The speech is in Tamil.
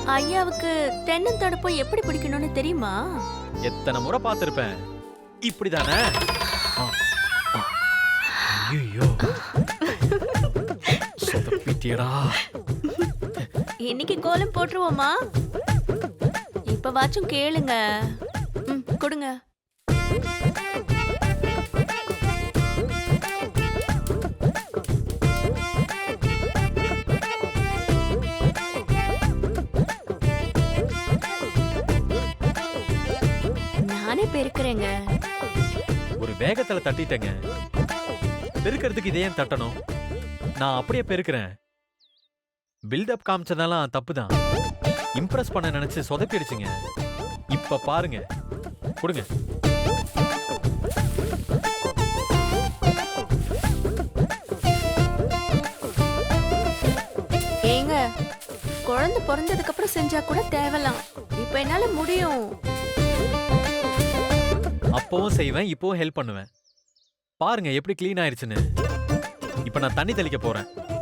ஐயாவுக்கு தென்னந்தடுப்பை எப்படி பிடிக்கணும்னு தெரியுமா? எத்தனை முறை பார்த்திருப்பேன். இப்படிதானே? ஐயோ, சொதப்பிட்டியடா. இன்னைக்கு கோலம் போட்டுருவோமா? இப்ப வாச்சும் கேளுங்க. கொடுங்க. நானே பெருக்கிறேங்க. ஒரு வேகத்துல தட்டிட்டேங்க. பெருக்கிறதுக்கு இதே ஏன் தட்டணும்? நான் அப்படியே பெருக்கிறேன். பில்டப் காமிச்சதெல்லாம் தப்புதான். இம்ப்ரெஸ் பண்ண நினைச்சு சொதப்பிடுச்சுங்க. இப்ப பாருங்க. கொடுங்க. ஏங்க, குழந்தை பிறந்ததுக்கு அப்புறம் செஞ்சா கூட தேவலாம். இப்ப என்னால முடியும். அப்பவும் செய்வேன், இப்பவும் ஹெல்ப் பண்ணுவேன். பாருங்க எப்படி கிளீன் ஆயிருச்சுன்னு. இப்ப நான் தண்ணி தெளிக்க போறேன்.